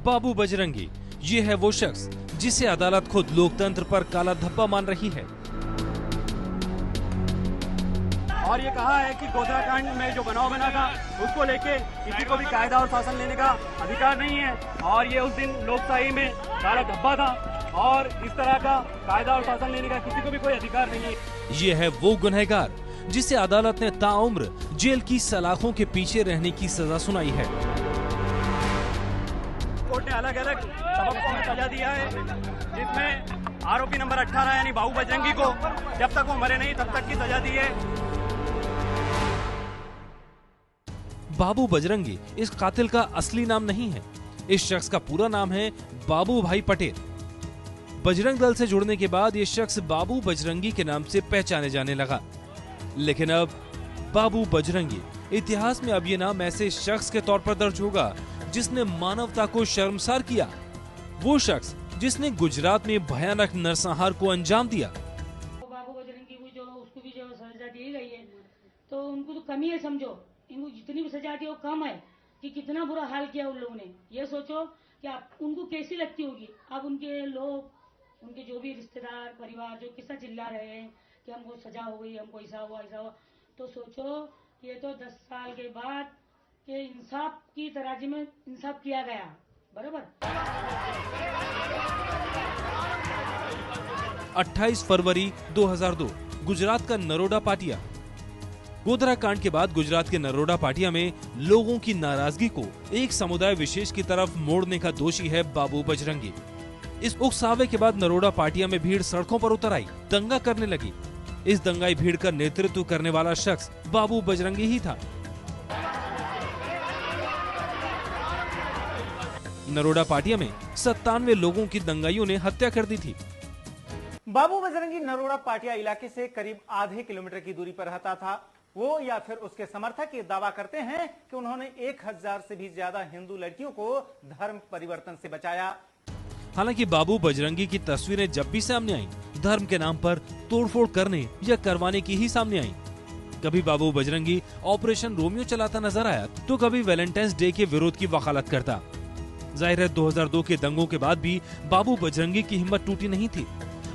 बाबू बजरंगी, ये है वो शख्स जिसे अदालत खुद लोकतंत्र पर काला धब्बा मान रही है। और ये कहा है कि गोधरा कांड में जो बनाव बना था उसको लेके किसी को भी कायदा और शासन लेने का अधिकार नहीं है, और ये उस दिन लोकशाही में काला धब्बा था और इस तरह का कायदा और शासन लेने का किसी को भी कोई अधिकार नहीं है। ये है वो गुनहगार जिसे अदालत ने ताउम्र जेल की सलाखों के पीछे रहने की सजा सुनाई है। कोर्ट ने अलग अलग सबक में सजा दिया है, जिसमें आरोपी नंबर 18 यानी बाबू बजरंगी को जब तक वो मरे नहीं तब तक की सजा दी है। बाबू बजरंगी इस कातिल का असली नाम नहीं है। इस शख्स का पूरा नाम है बाबू भाई पटेल। बजरंग दल से जुड़ने के बाद ये शख्स बाबू बजरंगी के नाम से पहचाने जाने लगा। लेकिन अब बाबू बजरंगी इतिहास में अब ये नाम ऐसे शख्स के तौर पर दर्ज होगा जिसने मानवता को शर्मसार किया। वो शख्स जिसने गुजरात में भयानक नरसंहार को अंजाम दिया। बाबू बजरंगी को जो उसको भी जो सजा दी गई है तो उनको तो कमी है, समझो इनको जितनी भी सजा दी वो कम है कि कितना बुरा हाल किया उन लोगों ने। ये सोचो कि आप उनको कैसी लगती होगी। अब उनके लोग, उनके जो भी रिश्तेदार परिवार जो कितना चिल्ला रहे हैं कि हमको सजा हो गई, हमको ऐसा हुआ ऐसा हुआ, तो सोचो ये तो 10 साल के बाद के इंसाफ की तराजू में इंसाफ किया गया। बराबर 28 फरवरी 2002 गुजरात का नरोडा पाटिया। गोधरा कांड के बाद गुजरात के नरोडा पाटिया में लोगों की नाराजगी को एक समुदाय विशेष की तरफ मोड़ने का दोषी है बाबू बजरंगी। इस उकसावे के बाद नरोडा पाटिया में भीड़ सड़कों पर उतर आई, दंगा करने लगी। इस दंगाई भीड़ का नेतृत्व करने वाला शख्स बाबू बजरंगी ही था। नरोडा पाटिया में 97 लोगों की दंगाइयों ने हत्या कर दी थी। बाबू बजरंगी नरोडा पाटिया इलाके से करीब आधे किलोमीटर की दूरी पर रहता था। वो या फिर उसके समर्थक ये दावा करते हैं कि उन्होंने 1000 से भी ज्यादा हिंदू लड़कियों को धर्म परिवर्तन से बचाया। हालांकि बाबू बजरंगी की तस्वीरें जब भी सामने आई, धर्म के नाम पर तोड़फोड़ करने या करवाने की ही सामने आई। कभी बाबू बजरंगी ऑपरेशन रोमियो चलाता नजर आया तो कभी वैलेंटाइंस डे के विरोध की वकालत करता। जाहिर है 2002 के दंगों के बाद भी बाबू बजरंगी की हिम्मत टूटी नहीं थी।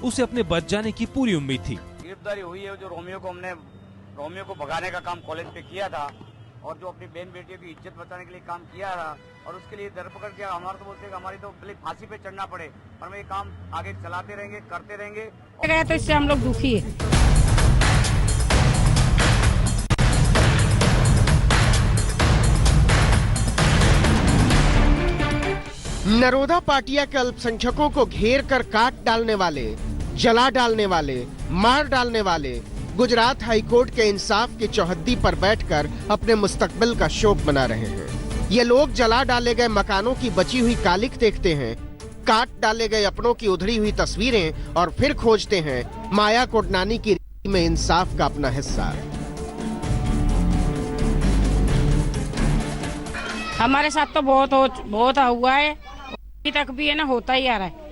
उसे अपने बच जाने की पूरी उम्मीद थी। गिरफ्तारी हुई है, जो हमने रोमियो को भगाने का काम कॉलेज पे किया था और जो अपनी बहन बेटियों की इज्जत बचाने के लिए काम किया था, और उसके लिए धरपकड़ किया। हमारा तो बोलते हैं हमारी तो पहले फांसी पे चढ़ना पड़े, पर हम ये काम आगे चलाते रहेंगे, करते रहेंगे। तो इससे हम लोग दुखी है। नरोडा पाटिया के अल्पसंख्यकों को घेर कर काट डालने वाले, जला डालने वाले, मार डालने वाले गुजरात हाईकोर्ट के इंसाफ की चौहद्दी पर बैठकर अपने मुस्तकबिल का शोक मना रहे हैं। ये लोग जला डाले गए मकानों की बची हुई कालिक देखते हैं, काट डाले गए अपनों की उधड़ी हुई तस्वीरें और फिर खोजते हैं माया कोडनानी की रीति में इंसाफ का अपना हिस्सा। हमारे साथ तो बहुत हुआ है, अभी तक भी है ना, होता ही आ रहा है,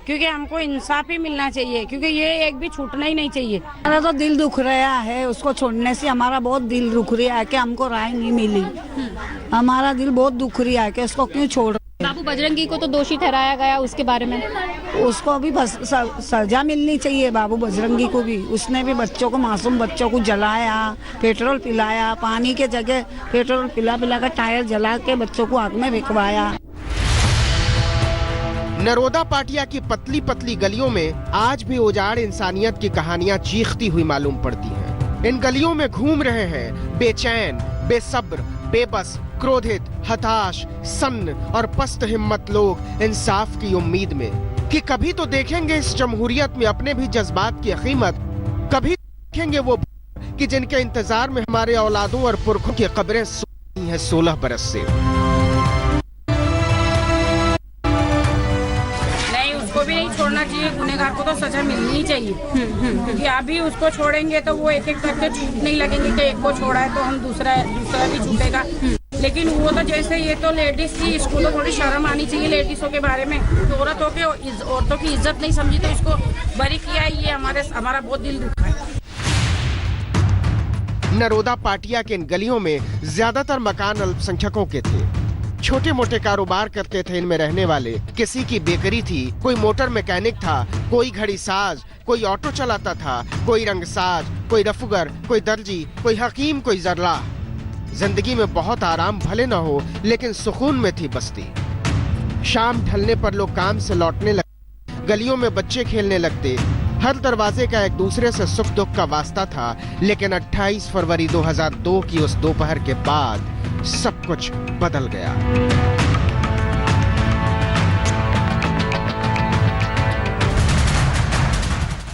क्योंकि हमको इंसाफ ही मिलना चाहिए, क्योंकि ये एक भी छूटना ही नहीं चाहिए। हमारा तो दिल दुख रहा है, उसको छोड़ने से हमारा बहुत दिल दुख रहा है कि हमको राय नहीं मिली। हमारा दिल बहुत दुख रहा है कि उसको क्यों छोड़। बाबू बजरंगी को तो दोषी ठहराया गया, उसके बारे में उसको भी सजा मिलनी चाहिए। बाबू बजरंगी को भी, उसने भी बच्चों को, मासूम बच्चों को जलाया, पेट्रोल पिलाया, पानी के जगह पेट्रोल पिला कर टायर जला के बच्चों को आग में फेंकवाया। नरोडा पाटिया की पतली पतली गलियों में आज भी उजाड़ इंसानियत की कहानियां चीखती हुई मालूम पड़ती हैं। इन गलियों में घूम रहे हैं बेचैन, बेसब्र, बेबस, क्रोधित, हताश, सन्न और पस्त हिम्मत लोग इंसाफ की उम्मीद में कि कभी तो देखेंगे इस जमहूरियत में अपने भी जज्बात की कीमत, कभी देखेंगे वो कि जिनके इंतजार में हमारे औलादों और पुरखों की कब्रें सूखी हैं 16 बरस से। उसको भी नहीं छोड़ना चाहिए, गुनहगार को तो सजा मिलनी चाहिए, क्योंकि अभी उसको छोड़ेंगे तो वो एक एक करके छूट नहीं लगेंगे कि एक को छोड़ा है तो हम दूसरा भी छूटेगा। लेकिन वो तो जैसे, ये तो लेडीज थी, इसको तो थोड़ी शर्म आनी चाहिए लेडीजों के बारे में। औरतों की इज्जत नहीं समझी तो इसको बरी किया, ये हमारा बहुत दिल दुखा है। नरोडा पाटिया के इन गलियों में ज्यादातर मकान अल्पसंख्यकों के थे। छोटे मोटे कारोबार करते थे इनमें रहने वाले। किसी की बेकरी थी, कोई मोटर मैकेनिक था, कोई घड़ी साज, कोई ऑटो चलाता था, कोई रंगसाज, कोई रफुगर, कोई दर्जी, कोई हकीम, कोई जर्राह। जिंदगी में बहुत आराम भले न हो, लेकिन सुकून में थी बस्ती। शाम ढलने पर लोग काम से लौटने लगते, गलियों में बच्चे खेलने लगते। हर दरवाजे का एक दूसरे से सुख दुख का वास्ता था। लेकिन 28 फरवरी 2002 की उस दोपहर के बाद सब कुछ बदल गया।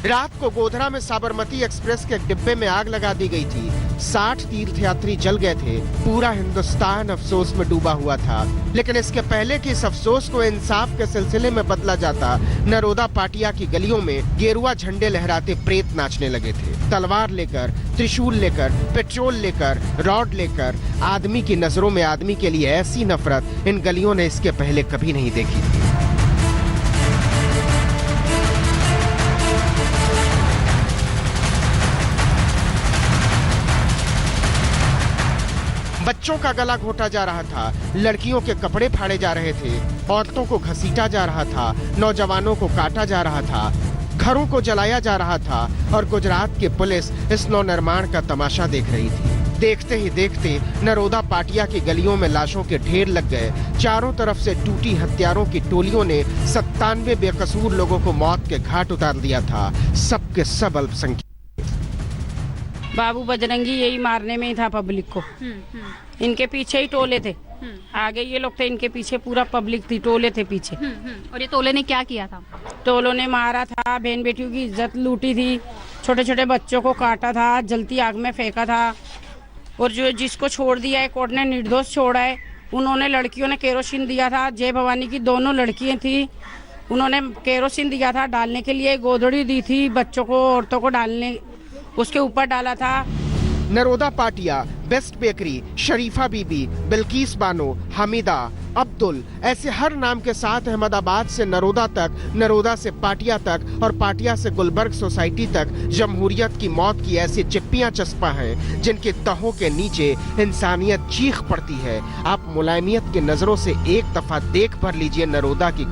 रात को गोधरा में साबरमती एक्सप्रेस के एक डिब्बे में आग लगा दी गई थी। 60 तीर्थयात्री जल गए थे। पूरा हिंदुस्तान अफसोस में डूबा हुआ था। लेकिन इसके पहले कि इस अफसोस को इंसाफ के सिलसिले में बदला जाता, नरोदा पाटिया की गलियों में गेरुआ झंडे लहराते प्रेत नाचने लगे थे। तलवार लेकर, त्रिशूल लेकर, पेट्रोल लेकर, रॉड लेकर। आदमी की नजरों में आदमी के लिए ऐसी नफरत इन गलियों ने इसके पहले कभी नहीं देखी थी। बच्चों का गला घोटा जा रहा था, लड़कियों के कपड़े फाड़े जा रहे थे, औरतों को घसीटा जा रहा था, नौजवानों को काटा जा रहा था, घरों को जलाया जा रहा था और गुजरात की पुलिस इस नवनिर्माण का तमाशा देख रही थी। देखते ही देखते नरोदा पाटिया की गलियों में लाशों के ढेर लग गए। चारों तरफ से टूटी हत्यारों की टोलियों ने 97 बेकसूर लोगों को मौत के घाट उतार दिया था, सबके सब अल्पसंख्यक। बाबू बजरंगी यही मारने में ही था पब्लिक को। इनके पीछे ही टोले थे, आगे ये लोग थे, इनके पीछे पूरा पब्लिक थी, टोले थे पीछे। और ये टोले ने क्या किया था? टोलों ने मारा था, बहन बेटियों की इज्जत लूटी थी, छोटे छोटे बच्चों को काटा था, जलती आग में फेंका था। और जो जिसको छोड़ दिया है कोर्ट ने, निर्दोष छोड़ा है। उन्होंने लड़कियों ने केरोसिन दिया था। जय भवानी की दोनों लड़कियां थी, उन्होंने केरोसिन दिया था डालने के लिए, गोदड़ी दी थी बच्चों को, औरतों को डालने, उसके ऊपर डाला था। नरोदा पाटिया, बेस्ट बेकरी, शरीफा बीबी, बिल्किस बानो, हमीदा, अब्दुल, ऐसे हर नाम के साथ अहमदाबाद से नरोदा तक, नरोदा से पाटिया तक और पाटिया से गुलबर्ग सोसाइटी तक जमहूरियत की मौत की ऐसी चिप्पियां चस्पा हैं जिनके तहों के नीचे इंसानियत चीख पड़ती है। आप मुलायमियत की नजरों से एक दफा देख भर लीजिए नरोदा की